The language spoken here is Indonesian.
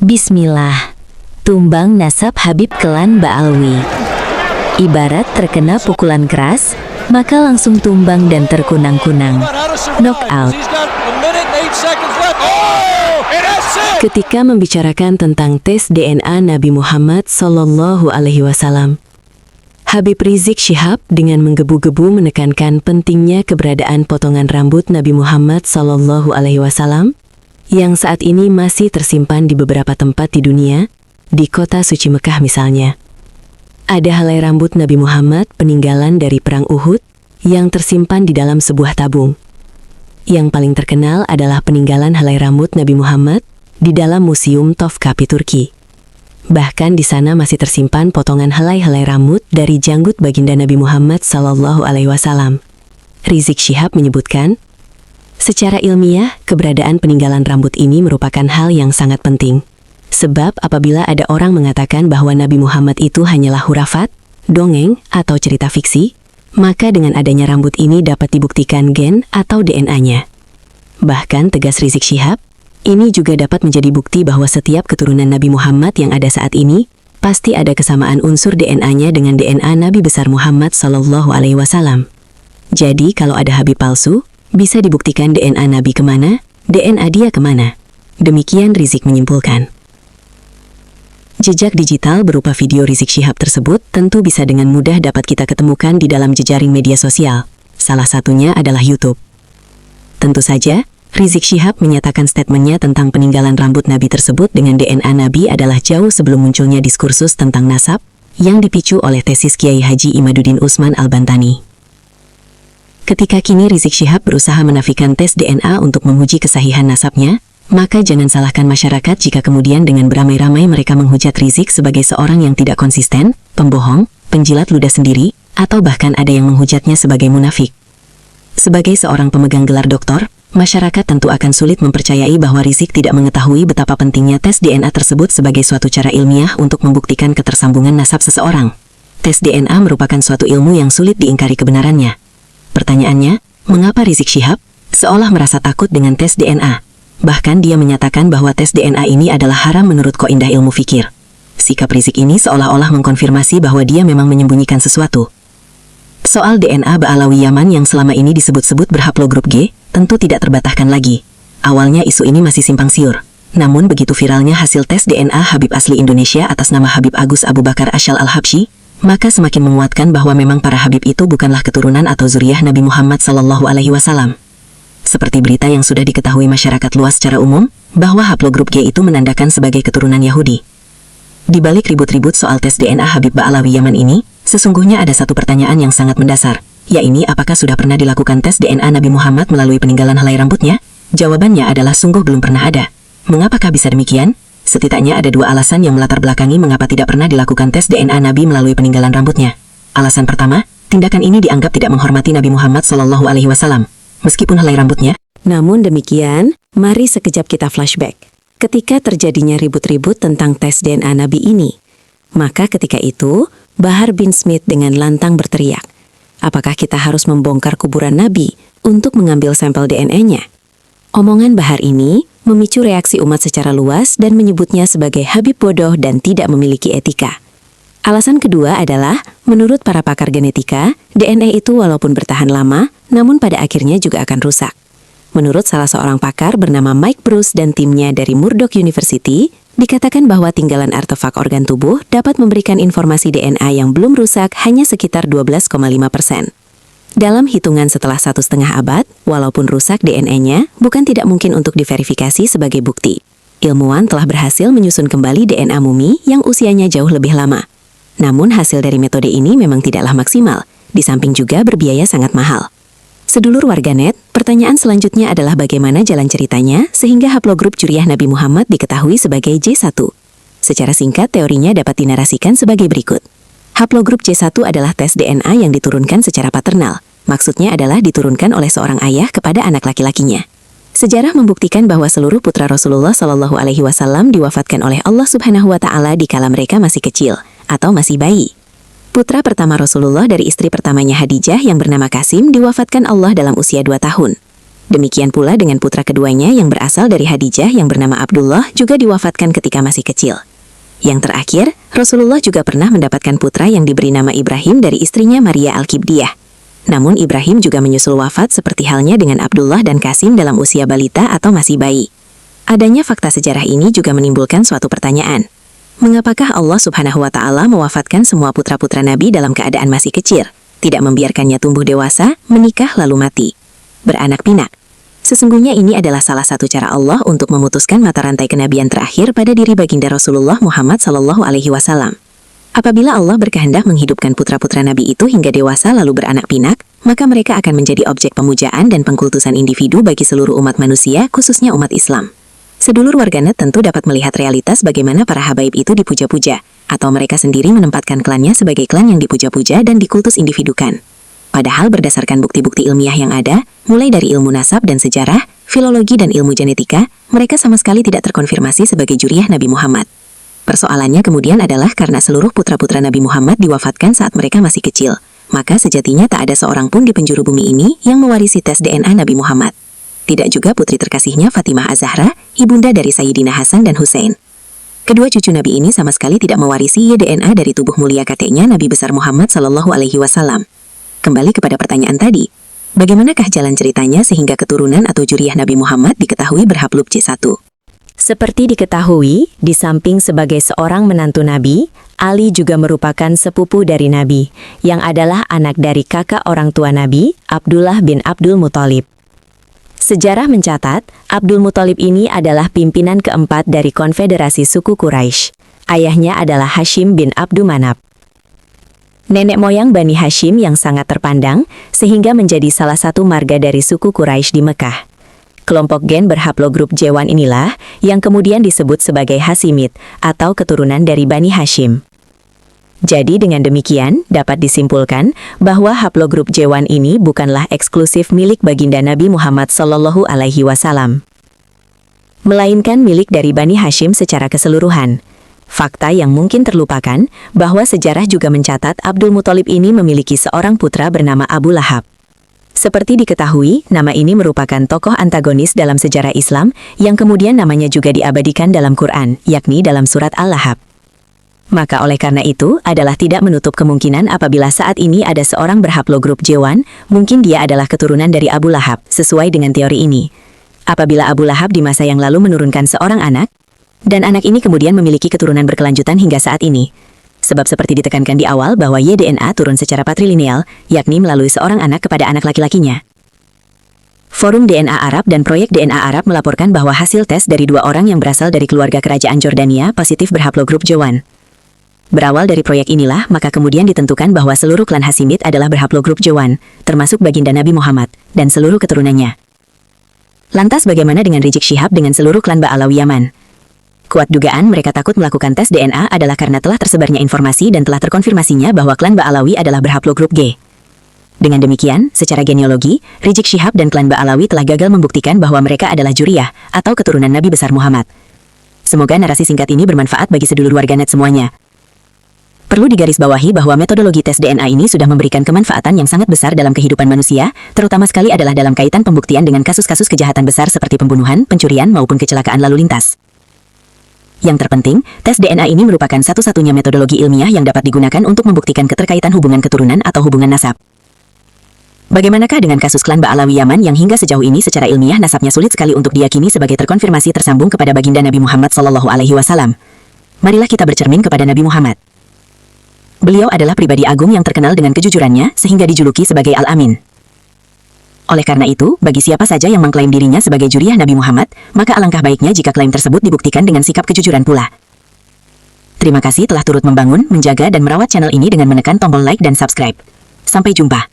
Bismillah. Tumbang nasab Habib Kelan Ba'alwi. Ibarat terkena pukulan keras, maka langsung tumbang dan terkunang-kunang. Knockout. Ketika membicarakan tentang tes DNA Nabi Muhammad SAW, Habib Rizik Syihab dengan menggebu-gebu menekankan pentingnya keberadaan potongan rambut Nabi Muhammad SAW yang saat ini masih tersimpan di beberapa tempat di dunia, di kota suci Mekah misalnya. Ada helai rambut Nabi Muhammad peninggalan dari Perang Uhud yang tersimpan di dalam sebuah tabung. Yang paling terkenal adalah peninggalan helai rambut Nabi Muhammad di dalam Museum Topkapi Turki. Bahkan di sana masih tersimpan potongan helai-helai rambut dari janggut baginda Nabi Muhammad SAW. Rizik Syihab menyebutkan, secara ilmiah, keberadaan peninggalan rambut ini merupakan hal yang sangat penting. Sebab apabila ada orang mengatakan bahwa Nabi Muhammad itu hanyalah hurafat, dongeng, atau cerita fiksi, maka dengan adanya rambut ini dapat dibuktikan gen atau DNA-nya. Bahkan tegas Rizik Syihab, ini juga dapat menjadi bukti bahwa setiap keturunan Nabi Muhammad yang ada saat ini, pasti ada kesamaan unsur DNA-nya dengan DNA Nabi besar Muhammad SAW. Jadi kalau ada Habib palsu, bisa dibuktikan DNA Nabi kemana, DNA dia kemana. Demikian Rizik menyimpulkan. Jejak digital berupa video Rizik Syihab tersebut tentu bisa dengan mudah dapat kita ketemukan di dalam jejaring media sosial. Salah satunya adalah YouTube. Tentu saja, Rizik Syihab menyatakan statementnya tentang peninggalan rambut Nabi tersebut dengan DNA Nabi adalah jauh sebelum munculnya diskursus tentang nasab yang dipicu oleh tesis Kiai Haji Imaduddin Utsman Al-Bantani. Ketika kini Rizik Syihab berusaha menafikan tes DNA untuk menguji kesahihan nasabnya, maka jangan salahkan masyarakat jika kemudian dengan beramai-ramai mereka menghujat Rizik sebagai seorang yang tidak konsisten, pembohong, penjilat ludah sendiri, atau bahkan ada yang menghujatnya sebagai munafik. Sebagai seorang pemegang gelar doktor, masyarakat tentu akan sulit mempercayai bahwa Rizik tidak mengetahui betapa pentingnya tes DNA tersebut sebagai suatu cara ilmiah untuk membuktikan ketersambungan nasab seseorang. Tes DNA merupakan suatu ilmu yang sulit diingkari kebenarannya. Pertanyaannya, mengapa Rizik Syihab seolah merasa takut dengan tes DNA? Bahkan dia menyatakan bahwa tes DNA ini adalah haram menurut Qaedah ilmu fikir. Sikap Rizik ini seolah-olah mengkonfirmasi bahwa dia memang menyembunyikan sesuatu. Soal DNA Ba'alawi Yaman yang selama ini disebut-sebut berhaplogrup G, tentu tidak terbatahkan lagi. Awalnya isu ini masih simpang siur. Namun begitu viralnya hasil tes DNA Habib asli Indonesia atas nama Habib Agus Abu Bakar Asy'al Al-Habsyi, maka semakin menguatkan bahwa memang para Habib itu bukanlah keturunan atau zuriyah Nabi Muhammad SAW. Seperti berita yang sudah diketahui masyarakat luas secara umum, bahwa haplogrup G itu menandakan sebagai keturunan Yahudi. Di balik ribut-ribut soal tes DNA Habib Ba'alawi Yaman ini, sesungguhnya ada satu pertanyaan yang sangat mendasar, yaitu apakah sudah pernah dilakukan tes DNA Nabi Muhammad melalui peninggalan helai rambutnya? Jawabannya adalah sungguh belum pernah ada. Mengapakah bisa demikian? Setidaknya ada dua alasan yang melatar belakangi mengapa tidak pernah dilakukan tes DNA Nabi melalui peninggalan rambutnya. Alasan pertama, tindakan ini dianggap tidak menghormati Nabi Muhammad SAW, meskipun helai rambutnya. Namun demikian, mari sekejap kita flashback. Ketika terjadinya ribut-ribut tentang tes DNA Nabi ini, maka ketika itu, Bahar bin Smith dengan lantang berteriak, apakah kita harus membongkar kuburan Nabi untuk mengambil sampel DNA-nya? Omongan Bahar ini memicu reaksi umat secara luas dan menyebutnya sebagai Habib bodoh dan tidak memiliki etika. Alasan kedua adalah, menurut para pakar genetika, DNA itu walaupun bertahan lama, namun pada akhirnya juga akan rusak. Menurut salah seorang pakar bernama Mike Bruce dan timnya dari Murdoch University, dikatakan bahwa tinggalan artefak organ tubuh dapat memberikan informasi DNA yang belum rusak hanya sekitar 12,5%. Dalam hitungan setelah 1,5 abad, walaupun rusak DNA-nya, bukan tidak mungkin untuk diverifikasi sebagai bukti. Ilmuwan telah berhasil menyusun kembali DNA mumi yang usianya jauh lebih lama. Namun hasil dari metode ini memang tidaklah maksimal, di samping juga berbiaya sangat mahal. Sedulur warganet, pertanyaan selanjutnya adalah bagaimana jalan ceritanya sehingga haplogrup juriyah Nabi Muhammad diketahui sebagai J1. Secara singkat, teorinya dapat dinarasikan sebagai berikut. Haplogrup J1 adalah tes DNA yang diturunkan secara paternal. Maksudnya adalah diturunkan oleh seorang ayah kepada anak laki-lakinya. Sejarah membuktikan bahwa seluruh putra Rasulullah SAW diwafatkan oleh Allah Subhanahu wa Ta'ala di kala mereka masih kecil atau masih bayi. Putra pertama Rasulullah dari istri pertamanya Khadijah yang bernama Qasim diwafatkan Allah dalam usia 2 tahun. Demikian pula dengan putra keduanya yang berasal dari Khadijah yang bernama Abdullah juga diwafatkan ketika masih kecil. Yang terakhir, Rasulullah juga pernah mendapatkan putra yang diberi nama Ibrahim dari istrinya Maria Al-Kibdiyah. Namun Ibrahim juga menyusul wafat seperti halnya dengan Abdullah dan Qasim dalam usia balita atau masih bayi. Adanya fakta sejarah ini juga menimbulkan suatu pertanyaan. Mengapakah Allah Subhanahu wa Ta'ala mewafatkan semua putra-putra Nabi dalam keadaan masih kecil, tidak membiarkannya tumbuh dewasa, menikah lalu mati, beranak pinak? Sesungguhnya ini adalah salah satu cara Allah untuk memutuskan mata rantai kenabian terakhir pada diri baginda Rasulullah Muhammad SAW. Apabila Allah berkehendak menghidupkan putra-putra Nabi itu hingga dewasa lalu beranak pinak, maka mereka akan menjadi objek pemujaan dan pengkultusan individu bagi seluruh umat manusia, khususnya umat Islam. Sedulur warganet tentu dapat melihat realitas bagaimana para habaib itu dipuja-puja, atau mereka sendiri menempatkan klannya sebagai klan yang dipuja-puja dan dikultus individukan. Padahal berdasarkan bukti-bukti ilmiah yang ada, mulai dari ilmu nasab dan sejarah, filologi dan ilmu genetika, mereka sama sekali tidak terkonfirmasi sebagai juriyah Nabi Muhammad. Persoalannya kemudian adalah karena seluruh putra-putra Nabi Muhammad diwafatkan saat mereka masih kecil, maka sejatinya tak ada seorang pun di penjuru bumi ini yang mewarisi tes DNA Nabi Muhammad. Tidak juga putri terkasihnya Fatimah Az-Zahra, ibunda dari Sayyidina Hasan dan Hussein. Kedua cucu Nabi ini sama sekali tidak mewarisi DNA dari tubuh mulia kakeknya Nabi besar Muhammad SAW. Kembali kepada pertanyaan tadi, bagaimanakah jalan ceritanya sehingga keturunan atau juriyah Nabi Muhammad diketahui berhaplub C1? Seperti diketahui, di samping sebagai seorang menantu Nabi, Ali juga merupakan sepupu dari Nabi, yang adalah anak dari kakak orang tua Nabi, Abdullah bin Abdul Muthalib. Sejarah mencatat, Abdul Muthalib ini adalah pimpinan keempat dari konfederasi suku Quraisy. Ayahnya adalah Hashim bin Abdu Manaf. Nenek moyang Bani Hashim yang sangat terpandang, sehingga menjadi salah satu marga dari suku Quraisy di Mekah. Kelompok gen berhaplogrup J1 inilah yang kemudian disebut sebagai Hashimid atau keturunan dari Bani Hashim. Jadi dengan demikian dapat disimpulkan bahwa haplogrup J1 ini bukanlah eksklusif milik baginda Nabi Muhammad SAW, melainkan milik dari Bani Hashim secara keseluruhan. Fakta yang mungkin terlupakan bahwa sejarah juga mencatat Abdul Muthalib ini memiliki seorang putra bernama Abu Lahab. Seperti diketahui, nama ini merupakan tokoh antagonis dalam sejarah Islam yang kemudian namanya juga diabadikan dalam Quran, yakni dalam surat Al-Lahab. Maka oleh karena itu, adalah tidak menutup kemungkinan apabila saat ini ada seorang berhaplogrup J1, mungkin dia adalah keturunan dari Abu Lahab, sesuai dengan teori ini. Apabila Abu Lahab di masa yang lalu menurunkan seorang anak, dan anak ini kemudian memiliki keturunan berkelanjutan hingga saat ini. Sebab seperti ditekankan di awal bahwa Y-DNA turun secara patrilineal, yakni melalui seorang anak kepada anak laki-lakinya. Forum DNA Arab dan Proyek DNA Arab melaporkan bahwa hasil tes dari dua orang yang berasal dari keluarga kerajaan Jordania positif berhaplogrup J1. Berawal dari proyek inilah, maka kemudian ditentukan bahwa seluruh klan Hashimid adalah berhaplogrup J1, termasuk baginda Nabi Muhammad, dan seluruh keturunannya. Lantas bagaimana dengan Rizik Syihab dengan seluruh klan Ba'alawi Yaman? Kuat dugaan mereka takut melakukan tes DNA adalah karena telah tersebarnya informasi dan telah terkonfirmasinya bahwa klan Ba'alawi adalah berhaplogrup G. Dengan demikian, secara genealogi, Rizik Syihab dan klan Ba'alawi telah gagal membuktikan bahwa mereka adalah juriyah atau keturunan Nabi besar Muhammad. Semoga narasi singkat ini bermanfaat bagi sedulur warganet semuanya. Perlu digarisbawahi bahwa metodologi tes DNA ini sudah memberikan kemanfaatan yang sangat besar dalam kehidupan manusia, terutama sekali adalah dalam kaitan pembuktian dengan kasus-kasus kejahatan besar seperti pembunuhan, pencurian maupun kecelakaan lalu lintas. Yang terpenting, tes DNA ini merupakan satu-satunya metodologi ilmiah yang dapat digunakan untuk membuktikan keterkaitan hubungan keturunan atau hubungan nasab. Bagaimanakah dengan kasus klan Ba'alawi Yaman yang hingga sejauh ini secara ilmiah nasabnya sulit sekali untuk diyakini sebagai terkonfirmasi tersambung kepada baginda Nabi Muhammad SAW? Marilah kita bercermin kepada Nabi Muhammad. Beliau adalah pribadi agung yang terkenal dengan kejujurannya sehingga dijuluki sebagai Al-Amin. Oleh karena itu, bagi siapa saja yang mengklaim dirinya sebagai juriyah Nabi Muhammad, maka alangkah baiknya jika klaim tersebut dibuktikan dengan sikap kejujuran pula. Terima kasih telah turut membangun, menjaga dan merawat channel ini dengan menekan tombol like dan subscribe. Sampai jumpa.